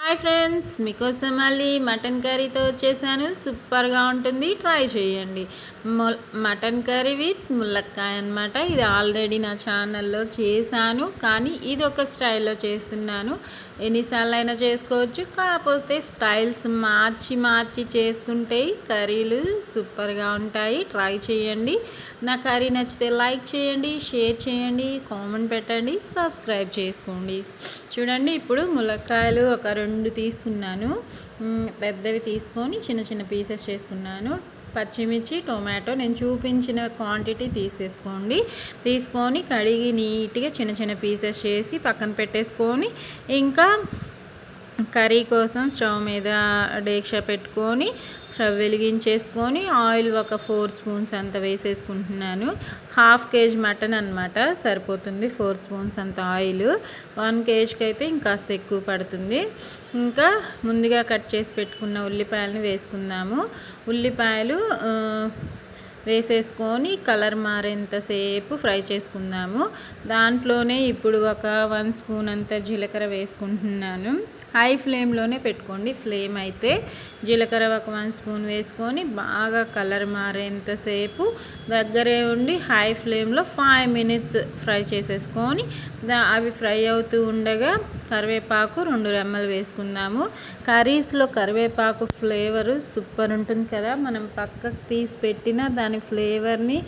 Hi friends, మీకోసం మళ్ళీ mutton కర్రీతో వచ్చేసాను. సూపర్గా ఉంటుంది, ట్రై చేయండి. మటన్ కర్రీ విత్ ములక్కాయ అనమాట. ఇది ఆల్రెడీ నా ఛానల్లో చేశాను, కానీ ఇది ఒక స్టైల్లో చేస్తున్నాను. ఎన్నిసార్లు అయినా చేసుకోవచ్చు, కాకపోతే స్టైల్స్ మార్చి మార్చి చేసుకుంటే కర్రీలు సూపర్గా ఉంటాయి. ట్రై చేయండి. నా కర్రీ నచ్చితే లైక్ చేయండి, షేర్ చేయండి, కామెంట్ పెట్టండి, సబ్స్క్రైబ్ చేసుకోండి. చూడండి, ఇప్పుడు ములక్కాయలు ఒక 2 తీసుకున్నాను. పెద్దవి తీసుకొని చిన్న చిన్న పీసెస్ చేసుకున్నాను. పచ్చిమిర్చి, టొమాటో నేను చూపించిన క్వాంటిటీ తీసుకొని కడిగి నీట్గా చిన్న చిన్న పీసెస్ చేసి పక్కన పెట్టేసుకొని, ఇంకా కర్రీ కోసం స్టవ్ మీద డేక్షా పెట్టుకొని స్టవ్ వెలిగించేసుకొని ఆయిల్ ఒక 4 స్పూన్స్ అంత వేసేసుకుంటున్నాను. 1/2 కేజీ మటన్ అనమాట, సరిపోతుంది 4 స్పూన్స్ అంత ఆయిల్. 1 కేజీకి అయితే ఇంకాస్త ఎక్కువ పడుతుంది. ఇంకా ముందుగా కట్ చేసి పెట్టుకున్న ఉల్లిపాయలను వేసుకుందాము. ఉల్లిపాయలు వేసేసుకొని కలర్ మారేంతసేపు ఫ్రై చేసుకుందాము. దాంట్లోనే ఇప్పుడు ఒక 1 స్పూన్ అంత జీలకర్ర వేసుకుంటున్నాను. హై ఫ్లేమ్లోనే పెట్టుకోండి. ఫ్లేమ్ అయితే జీలకర్ర ఒక 1 స్పూన్ వేసుకొని బాగా కలర్ మారేంతసేపు దగ్గరే ఉండి హై ఫ్లేమ్లో 5 మినిట్స్ ఫ్రై చేసేసుకొని అవి ఫ్రై అవుతూ ఉండగా కరివేపాకు 2 రెమ్మలు వేసుకుందాము. కర్రీస్లో కరివేపాకు ఫ్లేవరు సూపర్ ఉంటుంది కదా. మనం పక్కకు తీసి పెట్టిన దాని ఫ్లేవర్ని,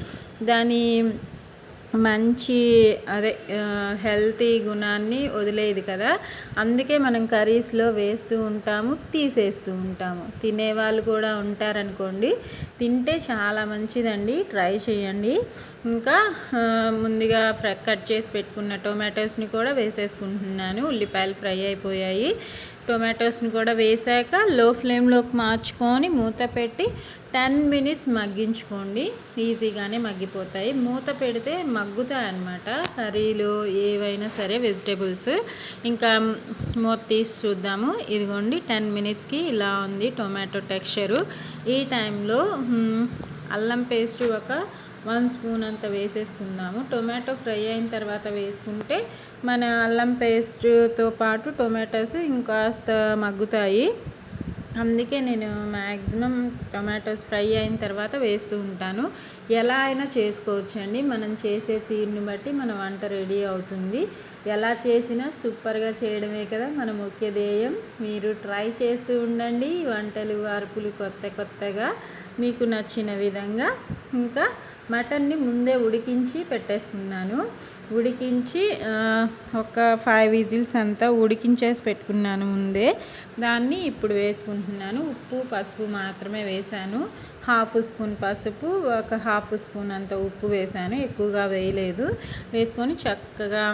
దాని మంచి హెల్తీ గుణాన్ని వదిలేది కదా. అందుకే మనం కర్రీస్లో వేస్తూ ఉంటాము, తీసేస్తూ ఉంటాము. తినేవాళ్ళు కూడా ఉంటారనుకోండి, తింటే చాలా మంచిదండి. ట్రై చేయండి. ఇంకా ముందుగా కట్ చేసి పెట్టుకున్న టొమాటోస్ని కూడా వేసేసుకుంటున్నాను. ఉల్లిపాయలు ఫ్రై అయిపోయాయి. టొమాటోస్ని కూడా వేసాక లో ఫ్లేమ్లోకి మార్చుకొని మూత పెట్టి 10 మినిట్స్ మగ్గించుకోండి. ఈజీగానే మగ్గిపోతాయి. మూత పెడితే మగ్గుతాయి అన్నమాట కర్రీలు ఏవైనా సరే, వెజిటేబుల్స్. ఇంకా మూత తీసి చూద్దాము. ఇదిగోండి, 10 మినిట్స్కి ఇలా ఉంది టొమాటో టెక్స్చరు. ఈ టైంలో అల్లం పేస్ట్ ఒక 1 స్పూన్ అంత వేసేసుకుందాము. టొమాటో ఫ్రై అయిన తర్వాత వేసుకుంటే మన అల్లం పేస్ట్తో పాటు టొమాటోస్ ఇంకాస్త మగ్గుతాయి. అందుకే నేను మ్యాక్సిమం టొమాటోస్ ఫ్రై అయిన తర్వాత వేస్తూ ఉంటాను. ఎలా అయినా చేసుకోవచ్చండి. మనం చేసే తీరుని బట్టి మన వంట రెడీ అవుతుంది. ఎలా చేసినా సూపర్గా చేయడమే కదా మన ముఖ్య ధ్యేయం. మీరు ట్రై చేస్తూ ఉండండి వంటలు, వార్పులు కొత్తగా మీకు నచ్చిన విధంగా. ఇంకా మటన్ని ముందే ఉడికించి పెట్టేసుకున్నాను. ఉడికించి ఒక 5 విజిల్స్ అంతా ఉడికించేసి పెట్టుకున్నాను ముందే. దాన్ని ఇప్పుడు వేసుకుంటున్నాను. ఉప్పు, పసుపు మాత్రమే వేసాను. 1/2 స్పూన్ పసుపు, ఒక 1/2 స్పూన్ అంత ఉప్పు వేసాను. ఎక్కువగా వేయలేదు. వేసుకొని చక్కగా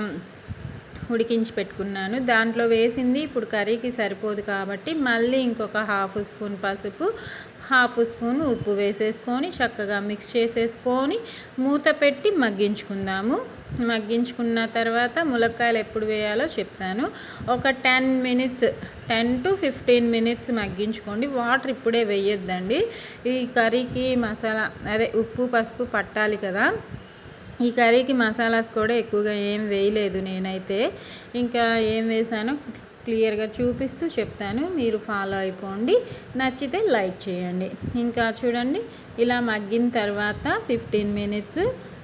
ఉడికించి పెట్టుకున్నాను. దాంట్లో వేసింది ఇప్పుడు కర్రీకి సరిపోదు కాబట్టి మళ్ళీ ఇంకొక 1/2 స్పూన్ పసుపు, 1/2 స్పూన్ ఉప్పు వేసేసుకొని చక్కగా మిక్స్ చేసేసుకొని మూత పెట్టి మగ్గించుకుందాము. మగ్గించుకున్న తర్వాత ములక్కాయలు ఎప్పుడు వేయాలో చెప్తాను. ఒక 10 to 15 మినిట్స్ మగ్గించుకోండి. వాటర్ ఇప్పుడే వేయొద్దండి. ఈ కర్రీకి మసాలా ఉప్పు, పసుపు పట్టాలి కదా. ఈ కర్రీకి మసాలాస్ కూడా ఎక్కువగా ఏం వేయలేదు నేనైతే. ఇంకా ఏం వేసానో క్లియర్గా చూపిస్తూ చెప్తాను, మీరు ఫాలో అయిపోండి. నచ్చితే లైక్ చేయండి. ఇంకా చూడండి, ఇలా మగ్గిన తర్వాత 15 మినిట్స్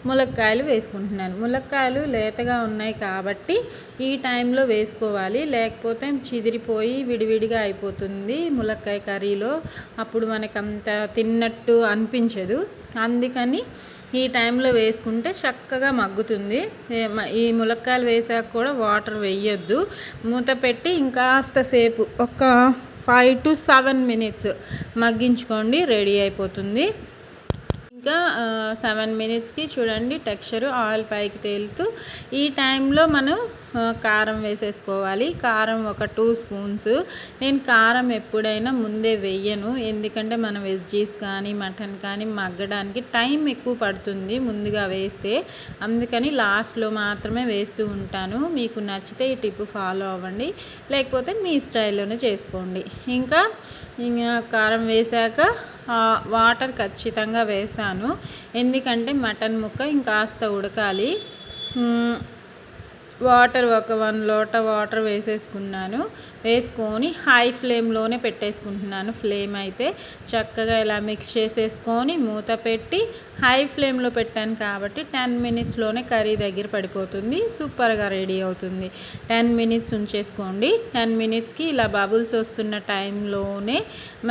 ములక్కాయలు వేసుకుంటున్నాను. ములక్కాయలు లేతగా ఉన్నాయి కాబట్టి ఈ టైంలో వేసుకోవాలి, లేకపోతే చిదిరిపోయి విడివిడిగా అయిపోతుంది ములక్కాయ కర్రీలో. అప్పుడు మనకంత తిన్నట్టు అనిపించదు. అందుకని ఈ టైంలో వేసుకుంటే చక్కగా మగ్గుతుంది. ఈ ములక్కాయలు వేసాక కూడా వాటర్ వేయొద్దు. మూత పెట్టి ఇంకాస్త సేపు ఒక 5 to 7 మినిట్స్ మగ్గించుకోండి, రెడీ అయిపోతుంది. ఇంకా 7 మినిట్స్కి చూడండి టెక్స్చరు ఆయిల్ పైకి తేలుతూ. ఈ టైంలో మనం కారం వేసేసుకోవాలి. కారం ఒక 2 స్పూన్స్. నేను కారం ఎప్పుడైనా ముందే వేయను, ఎందుకంటే మన వెజ్జీస్ కానీ మటన్ కానీ మగ్గడానికి టైం ఎక్కువ పడుతుంది ముందుగా వేస్తే. అందుకని లాస్ట్లో మాత్రమే వేస్తూ ఉంటాను. మీకు నచ్చితే ఈ టిప్ ఫాలో అవ్వండి, లేకపోతే మీ స్టైల్లోనే చేసుకోండి. ఇంకా కారం వేసాక వాటర్ ఖచ్చితంగా వేస్తాను, ఎందుకంటే మటన్ ముక్క ఇంకాస్త ఉడకాలి. వాటర్ ఒక 1 లోటా వాటర్ వేసేసుకున్నాను. వేసుకొని హై ఫ్లేమ్లోనే పెట్టేసుకుంటున్నాను. ఫ్లేమ్ అయితే చక్కగా ఇలా మిక్స్ చేసేసుకొని మూత పెట్టి హై ఫ్లేమ్లో పెట్టాను కాబట్టి 10 మినిట్స్లోనే కర్రీ దగ్గర పడిపోతుంది. సూపర్గా రెడీ అవుతుంది. 10 మినిట్స్ ఉంచేసుకోండి. 10 మినిట్స్కి ఇలా బబుల్స్ వస్తున్న టైంలోనే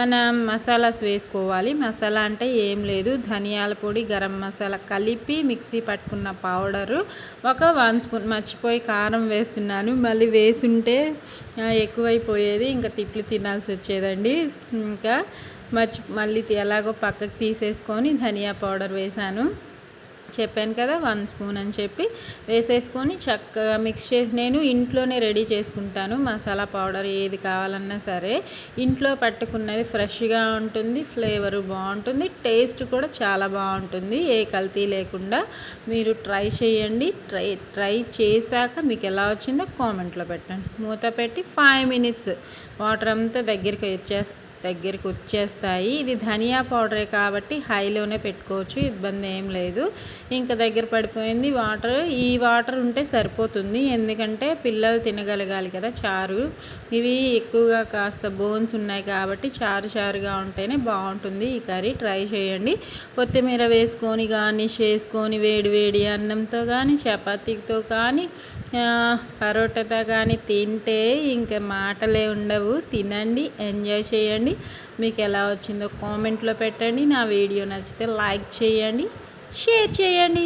మనం మసాలాస్ వేసుకోవాలి. మసాలా అంటే ఏం లేదు, ధనియాల పొడి, గరం మసాలా కలిపి మిక్సీ పట్టుకున్న పౌడరు, ఒక 1 స్పూన్, మర్చిపోయి కారం వేస్తున్నాను, మళ్ళీ వేసుంటే ఎక్కువైపోయేది, ఇంకా తిట్లు తినాల్సి వచ్చేదండి. ఇంకా మళ్ళీ ఎలాగో పక్కకు తీసేసుకొని ధనియా పౌడర్ వేసాను. చెప్పాను కదా 1 స్పూన్ అని చెప్పి వేసేసుకొని చక్కగా మిక్స్ చేసి, నేను ఇంట్లోనే రెడీ చేసుకుంటాను. మసాలా పౌడర్ ఏది కావాలన్నా సరే ఇంట్లో పట్టుకున్నది ఫ్రెష్గా ఉంటుంది, ఫ్లేవరు బాగుంటుంది, టేస్ట్ కూడా చాలా బాగుంటుంది. ఏ కల్తీ లేకుండా మీరు ట్రై చేయండి. ట్రై చేశాక మీకు ఎలా వచ్చిందో కామెంట్లో పెట్టండి. మూత పెట్టి 5 మినిట్స్ వాటర్ అంతా దగ్గరికి వచ్చేస్తాయి. ఇది ధనియా పౌడరే కాబట్టి హైలోనే పెట్టుకోవచ్చు, ఇబ్బంది ఏం లేదు. ఇంకా దగ్గర పడిపోయింది వాటర్. ఈ వాటర్ ఉంటే సరిపోతుంది, ఎందుకంటే పిల్లలు తినగలగాలి కదా చారు. ఇవి ఎక్కువగా కాస్త బోన్స్ ఉన్నాయి కాబట్టి చారుగా ఉంటేనే బాగుంటుంది ఈ కర్రీ. ట్రై చేయండి. కొత్తిమీర వేసుకొని గార్నిష్ చేసుకొని వేడి అన్నంతో కానీ, చపాతీతో కానీ, పరోటాతో కానీ తింటే ఇంకా మాటలే ఉండవు. తినండి, ఎంజాయ్ చేయండి. మీకు ఎలా వచ్చిందో కామెంట్లో పెట్టండి. నా వీడియో నచ్చితే లైక్ చేయండి, షేర్ చేయండి.